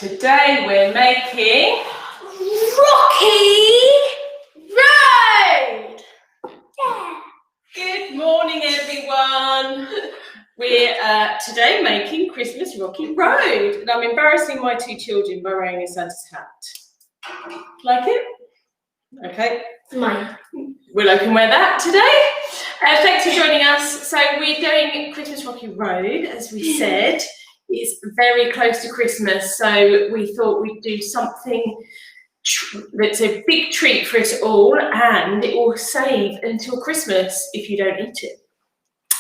Today we're making Rocky Road! Yeah. Good morning, everyone. We're today making Christmas Rocky Road, and I'm embarrassing my two children by wearing a Santa's hat. Like it? Okay. It's mine. Willow can wear that today. Thanks for joining us. So we're doing Christmas Rocky Road, as we said. It's very close to Christmas, so we thought we'd do something that's a big treat for us all, and it will save until Christmas if you don't eat it.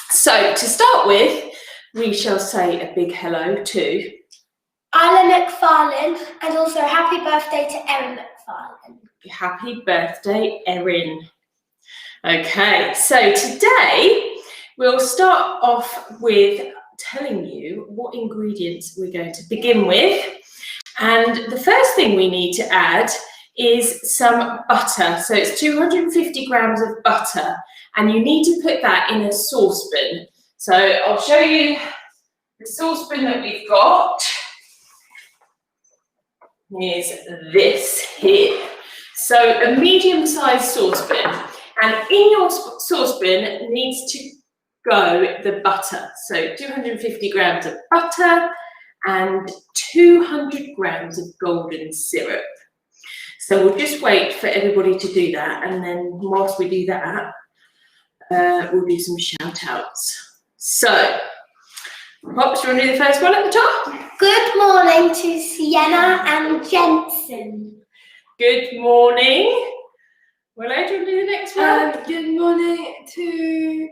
So to start with, we shall say a big hello to Isla McFarlane, and also happy birthday to Erin McFarlane. Happy birthday, Erin. Okay, so today we'll start off with telling you what ingredients we're going to begin with. And the first thing we need to add is some butter. So it's 250 grams of butter, and you need to put that in a saucepan. So I'll show you the saucepan that we've got. Is this here. So a medium-sized saucepan, and in your saucepan needs to go the butter. So 250 grams of butter and 200 grams of golden syrup. So we'll just wait for everybody to do that, and then whilst we do that, we'll do some shout outs. So, Pops, you want to do the first one at the top? Good morning to Sienna and Jensen. Good morning. Willow, do you want to do the next one? Good morning to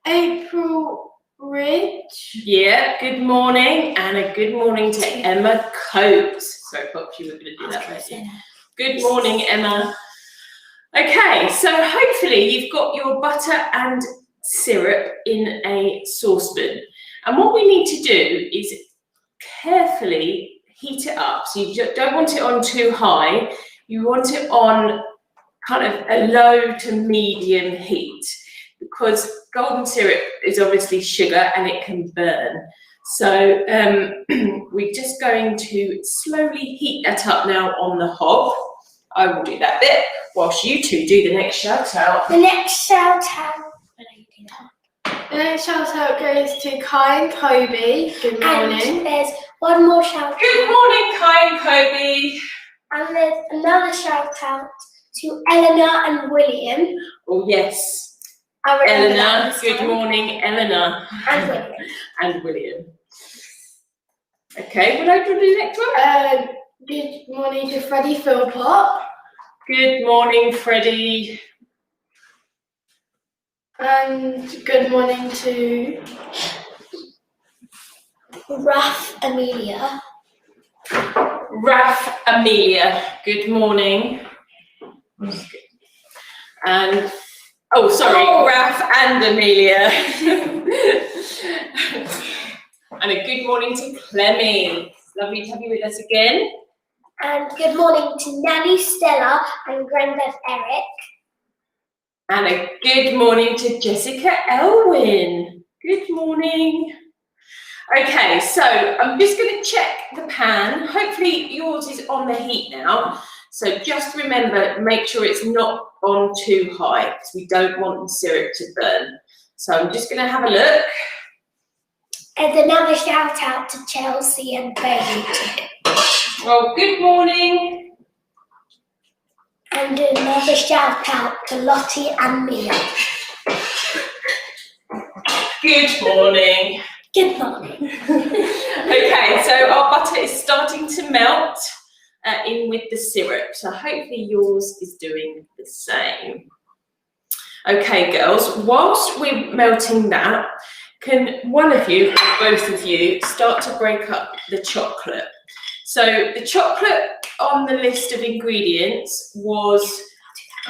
April Ridge. Yeah, good morning, and a good morning to Emma Coates. Sorry, Pops, you were going to do that, weren't you? Good morning, Emma. Okay, so hopefully you've got your butter and syrup in a saucepan. And what we need to do is carefully heat it up. So you don't want it on too high. You want it on kind of a low to medium heat, because golden syrup is obviously sugar and it can burn. So we're just going to slowly heat that up now on the hob. I will do that bit whilst you two do the next shout out. The next shout out. The next shout out goes to Kai and Kobe. Good morning. And there's one more shout out. Good morning, Kai and Kobe. And there's another shout out to Eleanor and William. Oh yes. I remember Eleanor, that this good time. morning, Eleanor. And William. And William. Okay, what do you want to do next one? Good morning to Freddie Philpott. Good morning, Freddie. And good morning to Raf Amelia. Raf Amelia, good morning. And Raf and Amelia. And a good morning to Clemmy. Lovely to have you with us again. And good morning to Nanny Stella and Granddad Eric. And a good morning to Jessica Elwin. Good morning. Okay, so I'm just going to check the pan. Hopefully yours is on the heat now. So just remember, make sure it's not on too high, because we don't want the syrup to burn. So I'm just going to have a look. And another shout out to Chelsea and Bailey. Well, good morning. And another shout out to Lottie and Mia. Good morning. Good morning. Okay, so our butter is starting to melt in with the syrup. So hopefully yours is doing the same. Okay, girls, whilst we're melting that, can one of you, or both of you, start to break up the chocolate? So the chocolate on the list of ingredients was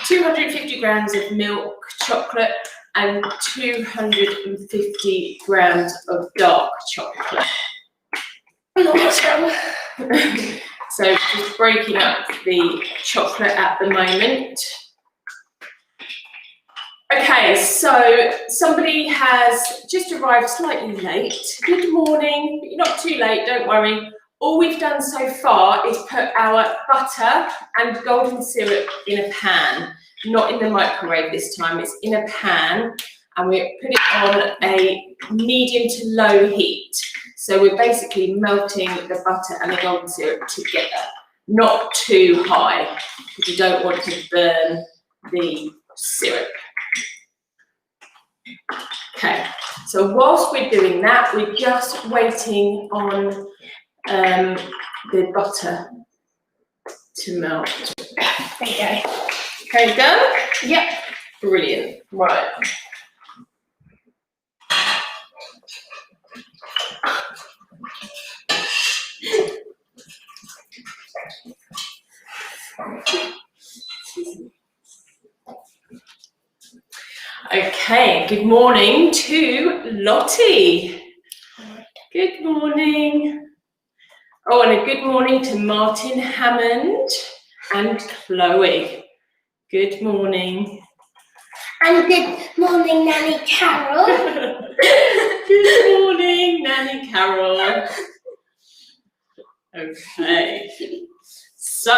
250 grams of milk chocolate and 250 grams of dark chocolate. So just breaking up the chocolate at the moment. Okay, so somebody has just arrived slightly late. Good morning, but you're not too late, don't worry. all we've done so far is put our butter and golden syrup in a pan, not in the microwave this time, it's in a pan, and we put it on a medium to low heat. So we're basically melting the butter and the golden syrup together, not too high, because you don't want to burn the syrup. Okay, so whilst we're doing that, we're just waiting on the butter to melt. There you go. Okay, done? Yep. Brilliant. Right. Okay, good morning to Lottie. Good morning. Oh, and a good morning to Martin Hammond and Chloe. Good morning. And good morning, Nanny Carol. Good morning, Nanny Carol. Okay, so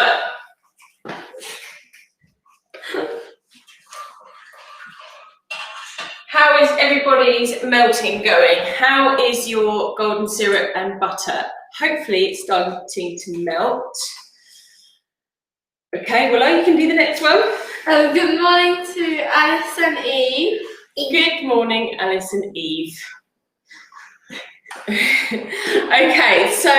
how is everybody's melting going? How is your golden syrup and butter? Hopefully it's starting to melt. Okay, Willow, you can do the next one. Good morning to Alice and Eve. Good morning, Alice and Eve. Okay, so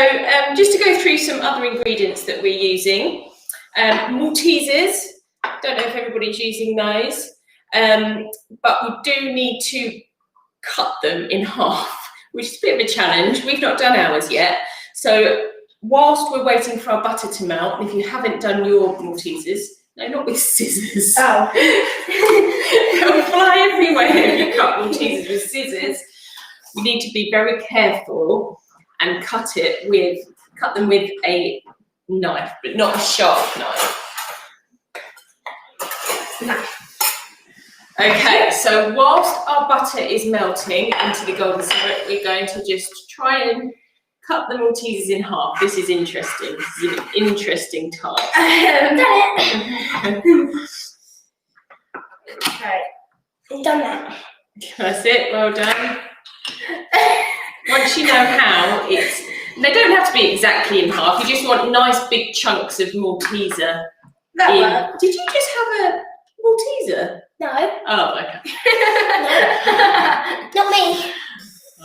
just to go through some other ingredients that we're using. Maltesers, don't know if everybody's using those, but we do need to cut them in half, which is a bit of a challenge. We've not done ours yet. So whilst we're waiting for our butter to melt, if you haven't done your Maltesers, no, not with scissors. Oh. They'll fly everywhere if you cut Maltesers with scissors. You need to be very careful and cut them with a knife, but not a sharp knife. Okay, so whilst our butter is melting into the golden syrup, we're going to just try and cut the Maltesers in half. This is interesting. This is an interesting task. Done it. Okay, done that. That's it, well done. Once you know how, they don't have to be exactly in half. You just want nice big chunks of Malteser. That worked. Did you just have a Malteser? No. Oh, okay. No. Not me.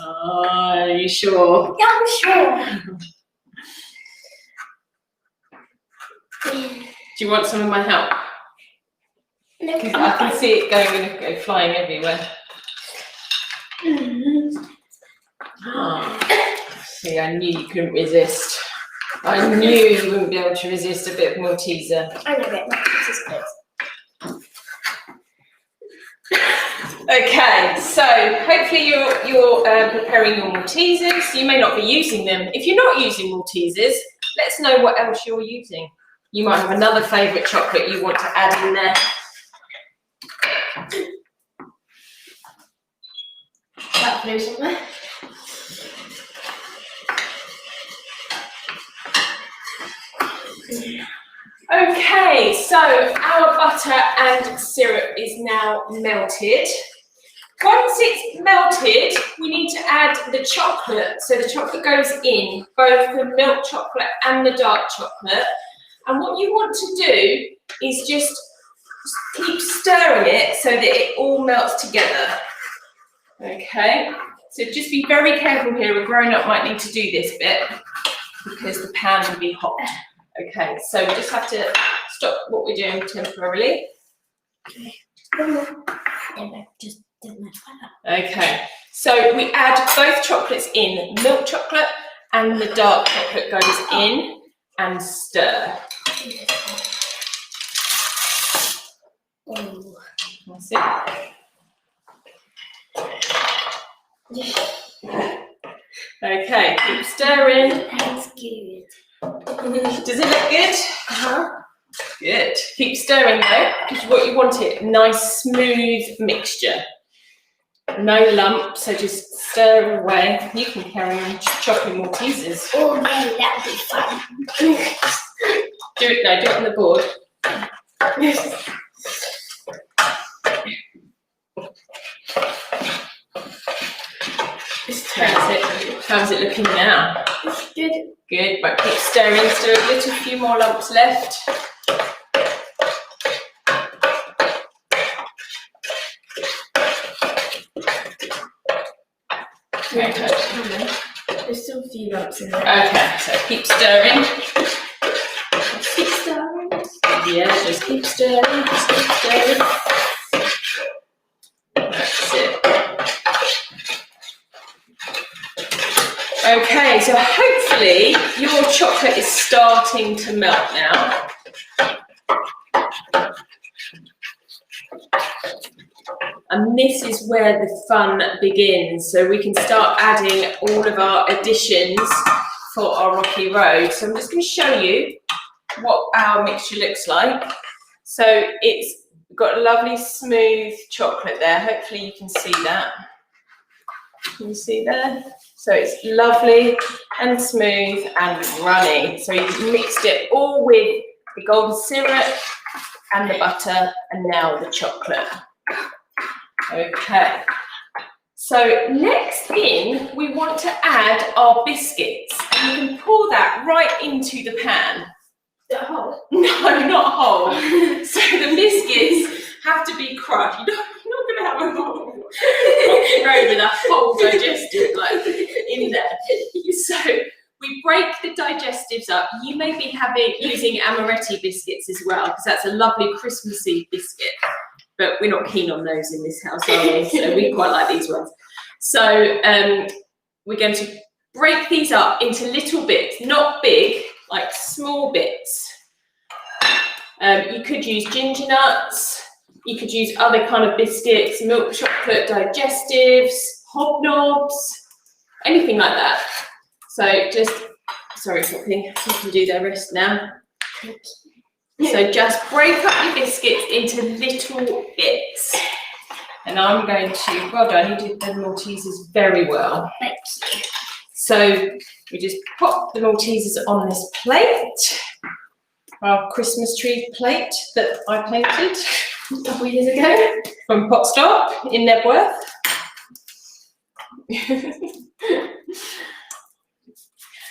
Oh, are you sure? Yeah, I'm sure. Do you want some of my help? No, Because I can see it going flying everywhere. Oh. See, I knew you couldn't resist. I knew you wouldn't be able to resist a bit of Malteser. I know it. This is good. Okay, so hopefully you're preparing your Maltesers. You may not be using them. If you're not using Maltesers, let us know what else you're using. You might have another favourite chocolate you want to add in there. That flew somewhere. Okay, so our butter and syrup is now melted. Once it's melted, we need to add the chocolate. So the chocolate goes in, both the milk chocolate and the dark chocolate. And what you want to do is just keep stirring it so that it all melts together. Okay, so just be very careful here. A grown-up might need to do this bit because the pan will be hot. Okay, so we just have to stop what we're doing temporarily. Okay, so we add both chocolates in. Milk chocolate and the dark chocolate goes in and stir. That's it. Okay, keep stirring. That's good. Does it look good? Uh-huh. Good. Keep stirring though, because what you want it, nice smooth mixture. No lumps, so just stir away. You can carry on chopping Maltesers. Oh no, that would be fun. Do it on the board. How's it looking now? It's good. Good, but keep stirring. Still a little few more lumps left. Okay. There's still a few lumps in there. Okay, so keep stirring. Keep stirring. Yeah, just keep stirring. Just keep stirring. That's it. Okay, so hopefully your chocolate is starting to melt now. And this is where the fun begins. So we can start adding all of our additions for our rocky road. So I'm just going to show you what our mixture looks like. So it's got a lovely smooth chocolate there. Hopefully you can see that. Can you see there? So it's lovely and smooth and runny. So you've mixed it all with the golden syrup and the butter and now the chocolate. Okay. So next in, we want to add our biscuits. And you can pour that right into the pan. Is it a hole? No, not whole. So the biscuits have to be crushed. You're not going to have a whole road with a whole digestive like in there. So we break the digestives up. You may be using amaretti biscuits as well, because that's a lovely Christmassy biscuit. But we're not keen on those in this house, are we? So we quite like these ones. So we're going to break these up into little bits, not big, like small bits. You could use ginger nuts. You could use other kind of biscuits, milk chocolate digestives, hobnobs, anything like that. So just, sorry, Poppy, you can do the rest now. So just break up your biscuits into little bits. And I'm going to, well done, you did the Maltesers very well. Thank you. So we just pop the Maltesers on this plate, our Christmas tree plate that I painted A couple of years ago. from Pot Stop in Nebworth.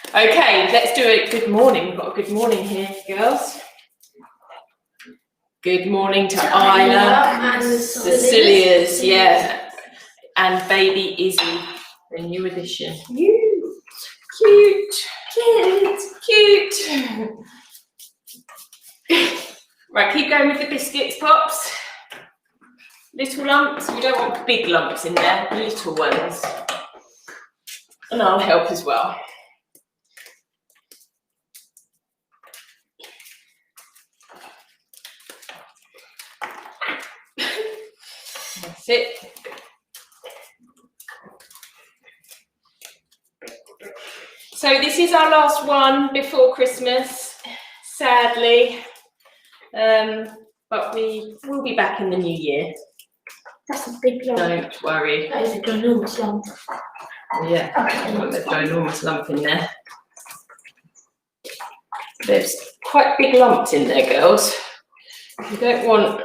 Okay, let's do it. Good morning. We've got a good morning here, girls. Good morning to Isla and Cecilia's, yeah, and baby Izzy, the new addition. You. Cute, Cute. cute. Right, keep going with the biscuits, Pops. Little lumps. We don't want big lumps in there, little ones. And I'll help as well. That's it. So this is our last one before Christmas, sadly. But we will be back in the new year. That's a big lump. Don't worry. That is a ginormous lump. Yeah, I've got the ginormous lump in there. There's quite big lumps in there, girls. We don't want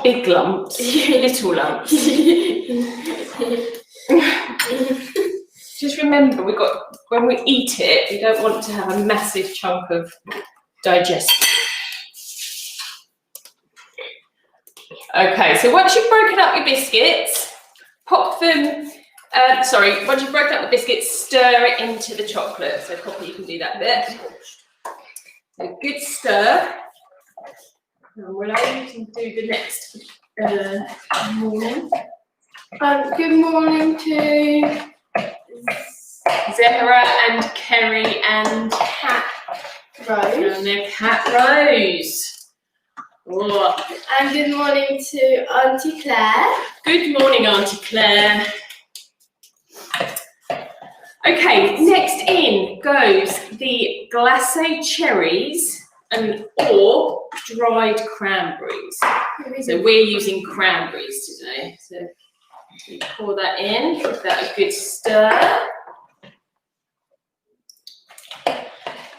big lumps, little lumps. Just remember, when we eat it, we don't want to have a massive chunk of digestion. Okay, so once you've broken up your biscuits, pop them. Once you've broken up the biscuits, stir it into the chocolate. So Poppy, you can do that bit. A good stir. And Willow, you can do the next morning. Good morning to Zehra and Kerry and Cat Rose. And their Cat Rose. Oh. And good morning to Auntie Claire. Good morning, Auntie Claire. Okay, next in goes the glacé cherries or dried cranberries. So we're using cranberries today. So You pour that in, give that a good stir.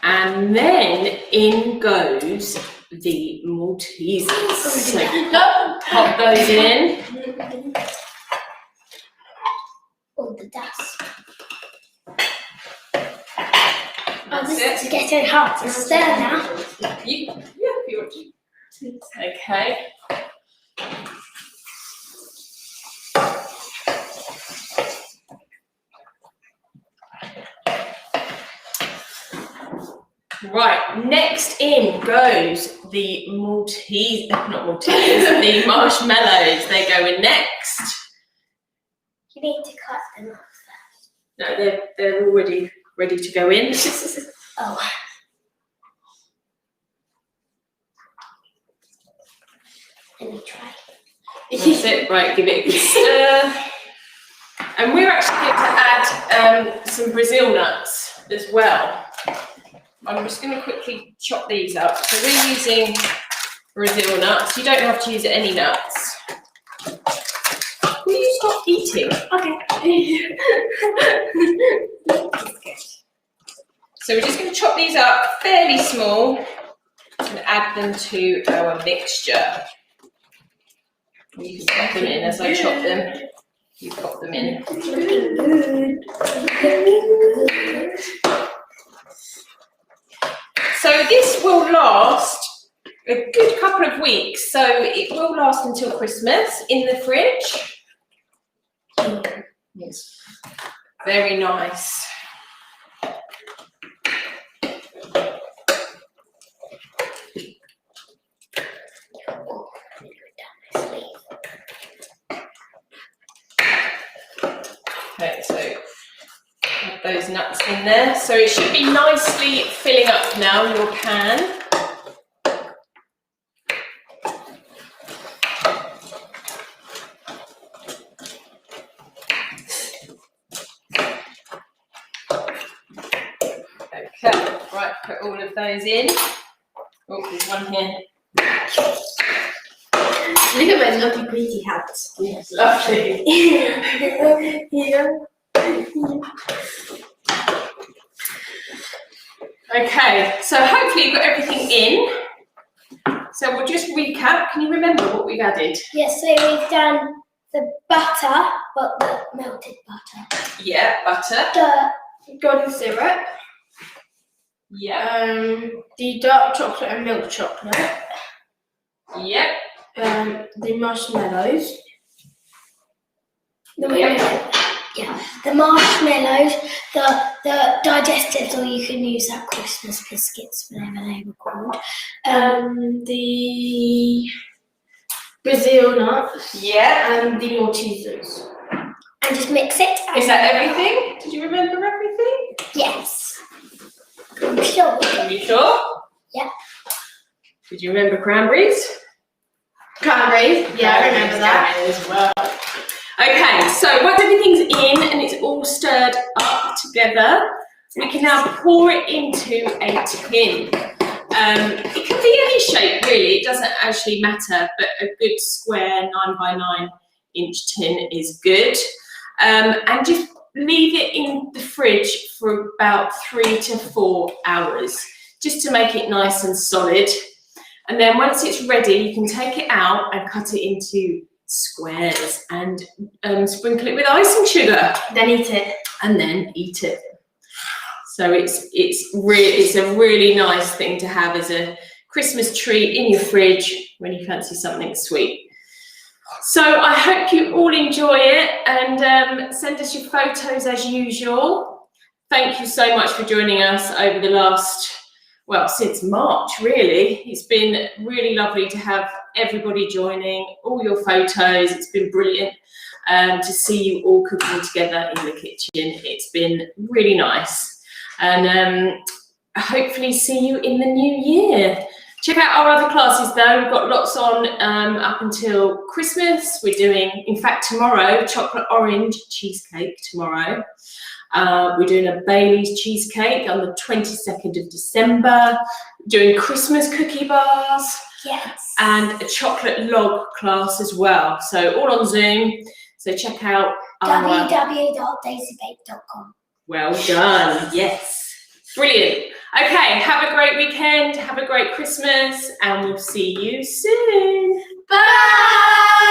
And then in goes the Maltesers. So pop those in. All the dust. That's This it. is getting hot to stir now. Yeah, if you want to. Okay. Right, next in goes the the marshmallows. They go in next. You need to cut them off first. No, they're already ready to go in. Oh. Let me try. That's it. Right, give it a good stir. And we're actually going to add some Brazil nuts as well. I'm just going to quickly chop these up. So we're using Brazil nuts. You don't have to use any nuts. Will you stop eating? Okay. So we're just going to chop these up fairly small and add them to our mixture. You can pop them in as I chop them. You pop them in. Looking good. Looking good. So this will last a good couple of weeks. So it will last until Christmas in the fridge. Yes. Very nice. Okay, so add those nuts in there. So it should be nicely filling up now, your pan. Okay, right, put all of those in. Oh, there's one here. Look at my lovely pretty hat. Yes, lovely. Yeah. Okay, so hopefully you've got everything in. So we'll just recap. Can you remember what we've added? Yes, so we've done the butter, but the melted butter. Yeah, butter. The golden syrup. Yeah. The dark chocolate and milk chocolate. Yep. The marshmallows. The marshmallows, the digestives, or you can use that Christmas biscuits, whatever they were called. The Brazil nuts. Yeah. And the Maltesers. And just mix it. Is that everything? Did you remember everything? Yes. I'm sure. Are you sure? Yeah. Did you remember cranberries? Cranberries. Yeah, I remember that. As well. Okay, so once everything's in and it's all stirred up together, we can now pour it into a tin. It can be any shape really, it doesn't actually matter, but a good square 9x9-inch tin is good. And just leave it in the fridge for about 3 to 4 hours, just to make it nice and solid. And then once it's ready, you can take it out and cut it into squares and sprinkle it with icing sugar. Then eat it. And then eat it. So it's a really nice thing to have as a Christmas treat in your fridge when you fancy something sweet. So I hope you all enjoy it and send us your photos as usual. Thank you so much for joining us over the last, well, since March really. It's been really lovely to have everybody joining, all your photos. It's been brilliant to see you all cooking together in the kitchen. It's been really nice. And hopefully see you in the new year. Check out our other classes though. We've got lots on up until Christmas. We're doing, in fact, tomorrow, chocolate orange cheesecake tomorrow. We're doing a Bailey's cheesecake on the 22nd of December. We're doing Christmas cookie bars. Yes. And a chocolate log class as well. So all on Zoom. So check out our www.daisybabe.com. Well done. Yes. Brilliant. Okay, have a great weekend, have a great Christmas, and we'll see you soon. Bye!